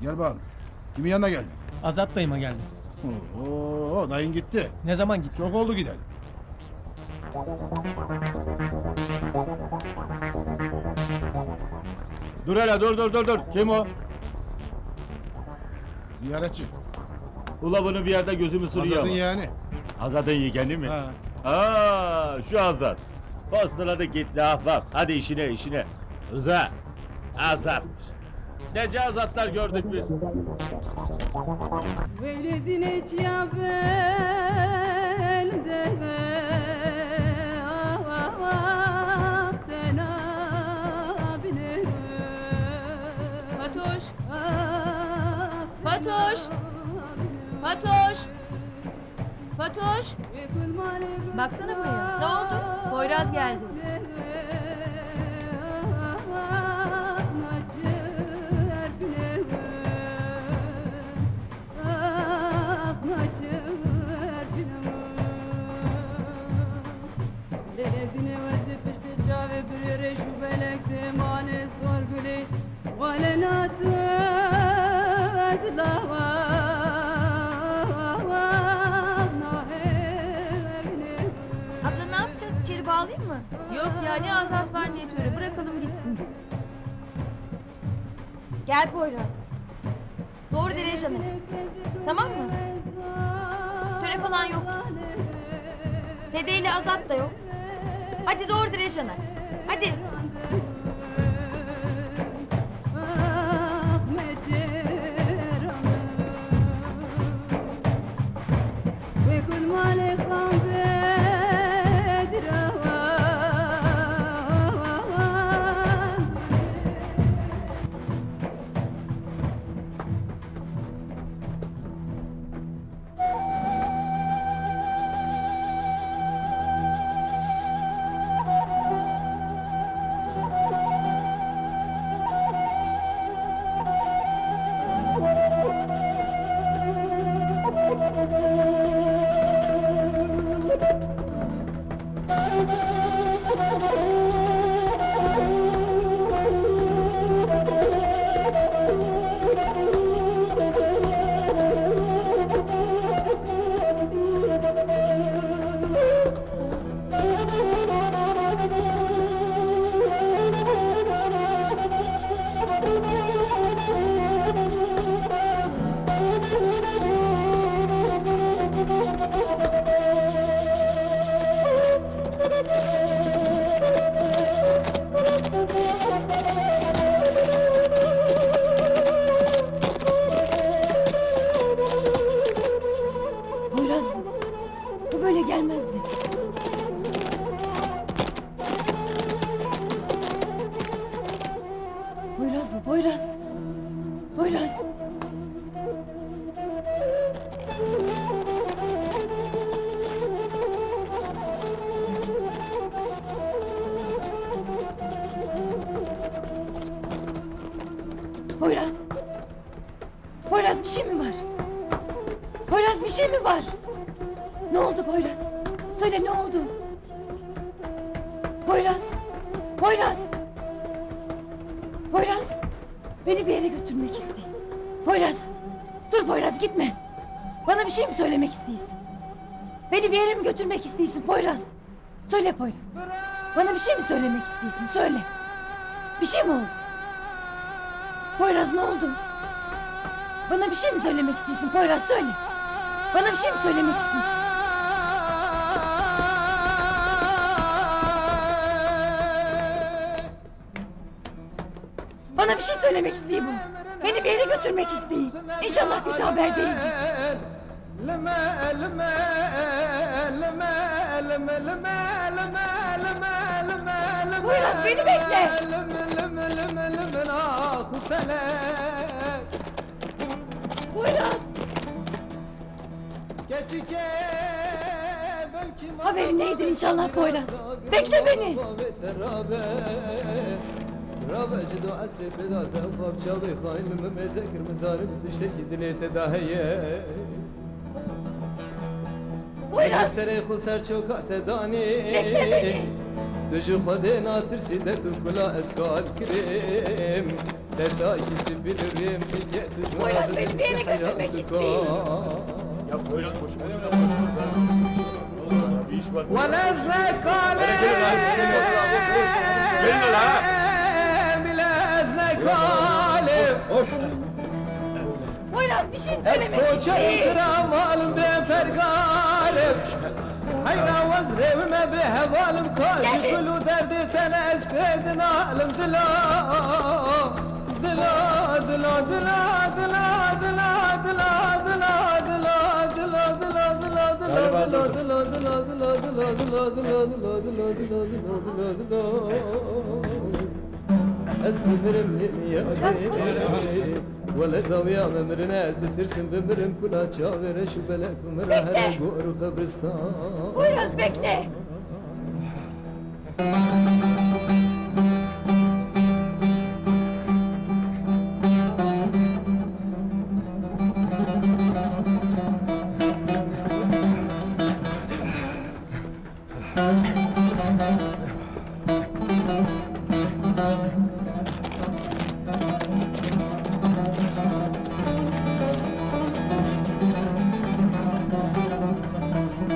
Gel bakalım. Kimin yanına geldin? Azat dayıma geldim. Oo, dayın gitti. Ne zaman gitti? Çok oldu gidelim. Dur hele dur. Kim o? Ziyaretçi. Ula bunu bir yerde gözümü sürüyor Azad'ın ama. yeğeni. Azad'ın yeğeni mi? Ha. Aa, şu Azad. Postaladı gitti ahbap. Hadi işine. Rıza. Azatmış. Nece Azatlar gördük biz. Veledine ciyabelde Fatoş! Fatoş! Fatoş! Fatoş! Baksana buraya. Ne oldu? Poyraz geldi. Abla ne yapacağız? İçeri bağlayayım mı? Yok ya, ne Azat var ne Töre. Bırakalım gitsin. Gel Poyraz. Doğru Direjan'a. Tamam mı? Töre falan yok. Dede ile Azat da yok. Hadi doğru Direjan'a. Hadi. Poyraz bu. Bu böyle gelmezdi. Poyraz bu, Poyraz. Poyraz. Poyraz. Poyraz bir şey mi var? Poyraz bir şey mi var? Ne oldu Poyraz? Söyle ne oldu? Poyraz. Poyraz. Poyraz. Beni bir yere götürmek istiyor. Poyraz. Dur Poyraz gitme. Bana bir şey mi söylemek istiyorsun? Beni bir yere mi götürmek istiyorsun Poyraz? Söyle Poyraz. Bana bir şey mi söylemek istiyorsun? Söyle. Bir şey mi oldu? Poyraz ne oldu? Bana bir şey mi söylemek istiyorsun Poyraz söyle. Bana bir şey mi söylemek istiyorsun? Bana bir şey söylemek istiyor bu. Beni bir yere götürmek istiyor. İnşallah kötü haber değildir. Poyraz beni bekle. Poyraz. Haberin neydir inşallah Poyraz. Bekle beni. رابجد وعسر بداده وخاب شاوي خاين مذاكر مزارب تشتكي دنيا تداهيه Poyraz. سري خل سر شوكات داني Bekle beni. دجو خدي ناترسي درد كلا اسكال كريم Tedaki sipilirim Poyraz beni bir yere götürmek istiyor. Ya Poyraz boşu boşuna konuşma. Bir iş var. ولازلك عليه Gelin lan ha. لازلك عليه Poyraz bir şey söylemek اسكو istiyor. شرم مالم بفر قالب حيرا وزري وما به بالم كاش كل دردي تناس بيدنا علم دلا دلا دلا دلا دلا دلا دلا دلا دلا دلا دلا دلا دلا دلا دلا دلا دلا دلا أزدمرم يا ولد ويا ممرنا أزدرسم بمرم كلها تشاور شو بلاك ومراهنا قور وخبرستان Poyraz bekle.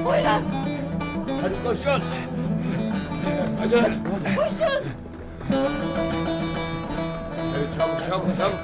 Poyraz Hadi koşun. Hadi. koşun. Hadi çabuk çabuk çabuk.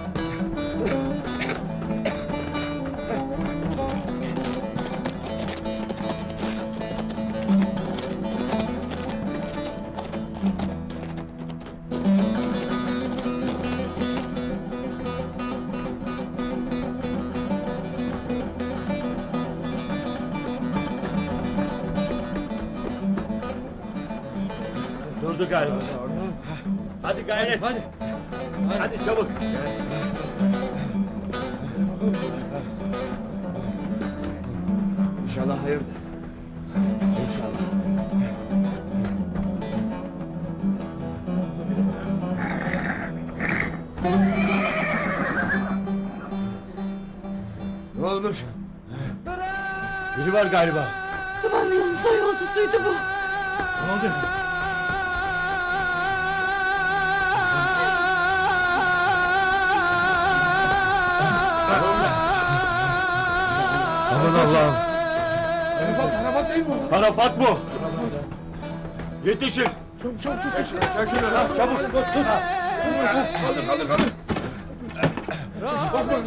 Durdu galiba. Hadi gayret. Hadi. Hadi çabuk. İnşallah hayırdır. İnşallah. Ne olmuş? Biri var galiba. Dumanlı yolun son yolcusuydu bu. Ne oldu? Aman Allah'ım. Arafat değil mi bu? Karafat bu. Yetişin. Çabuk tut. Çek şunu lan çabuk. Kaldır.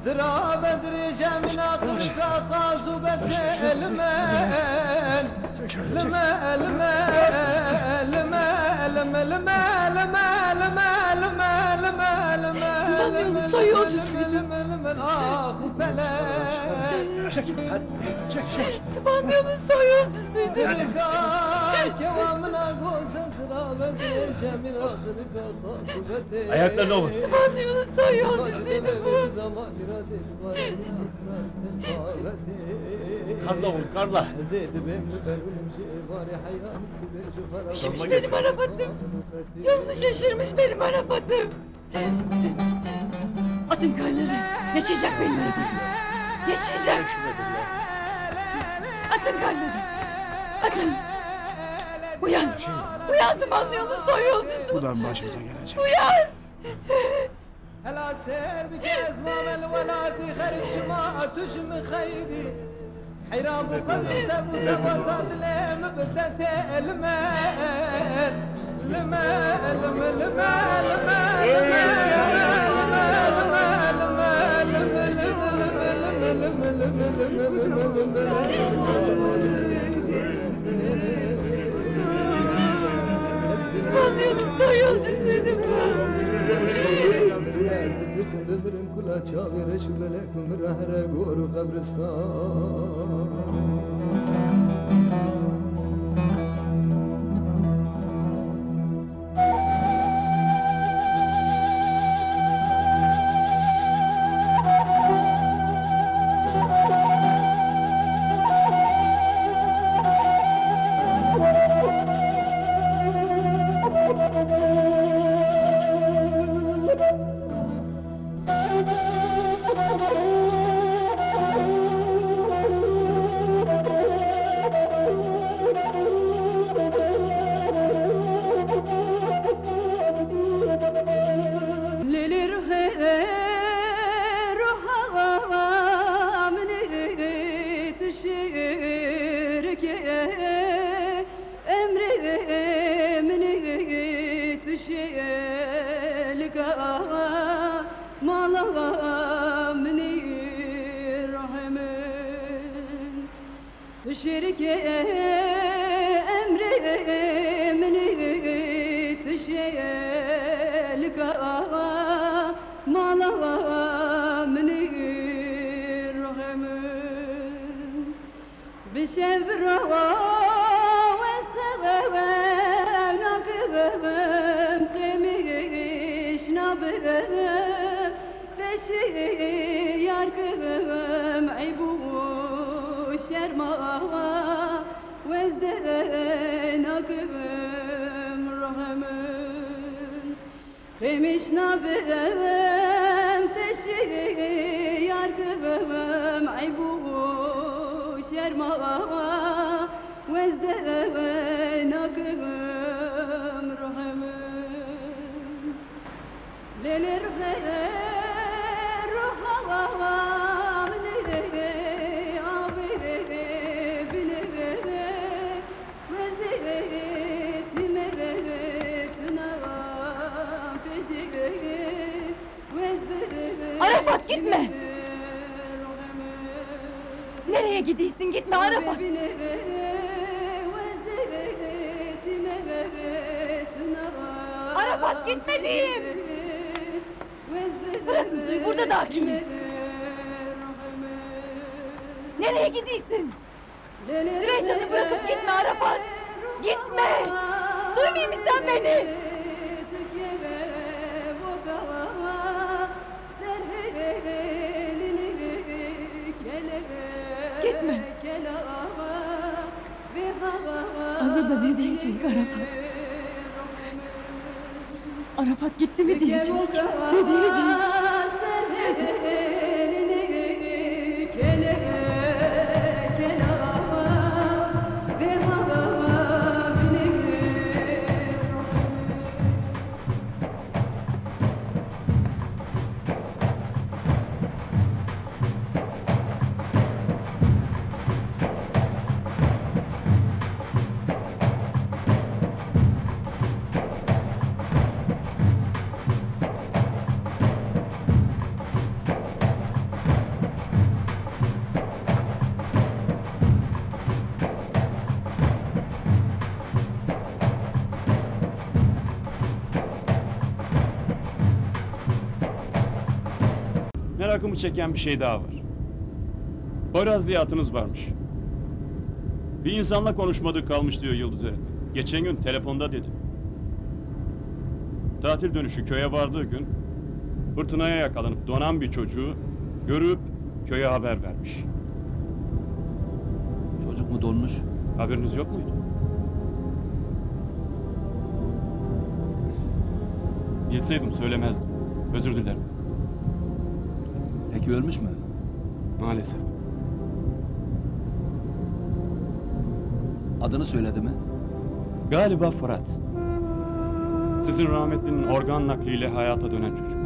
زرا بدرجة من أقرك قازوبة المال لما لما لما لما لما لما لما لما لما لما Dumanlı yolun son yolcusuydu. لما لما الآخ فلا Dumanlı yolun son yolcusuydu. Ayaklarına vur. Dumanlı yolun son yolcusuydu bu. Karla vur karla. Şişmiş benim Arafat'ım. Yolunu şaşırmış benim Arafat'ım. Atın karları. Yaşayacak benim Arafat'ım. Yaşayacak. Atın karları. Atın. Uyan. Uyan dumanlı yolun son yolcusu. Buradan başımıza gelecek. Uyan. هلا سير بك ازمام الولاد خرب شماعة تجم خيدي حرام وخلصة وتبطل لم بتت المال المال المال المال Dumanlı yolun son yolcusuydu bu. درسم بمرم كلها شاغر شو بلاك مرهرة قور وخبرستان Şirke emrimini tişelka malamni rahmin bişevra ve sevnakım qemiş nabım teşi yarkım aybu şerma وازدناكم رحمن خمش نبم تشي ياركم عيبو شرما وازدناكم رحمن للرغم Arafat gitme! Nereye gidiyorsun? Gitme Arafat! Arafat gitme diyeyim! Bırak Hüsnü'yü burada da akıyım! Nereye gidiyorsun? Güneşan'ı bırakıp gitme Arafat! Gitme! Duymuyor musun sen beni? Gitme! Azı da ne diyecek Arafat? Arafat gitti mi diyecek? Ne diyecek? Merakımı çeken bir şey daha var. Poyraz diye atınız varmış. Bir insanla konuşmadık kalmış diyor Yıldız öğretmen. Geçen gün telefonda dedi. Tatil dönüşü köye vardığı gün fırtınaya yakalanıp donan bir çocuğu görüp köye haber vermiş. Çocuk mu donmuş? Haberiniz yok muydu? Bilseydim söylemezdim. Özür dilerim. Peki ölmüş mü? Maalesef. Adını söyledi mi? Galiba Fırat. Sizin rahmetlinin organ nakliyle hayata dönen çocuk.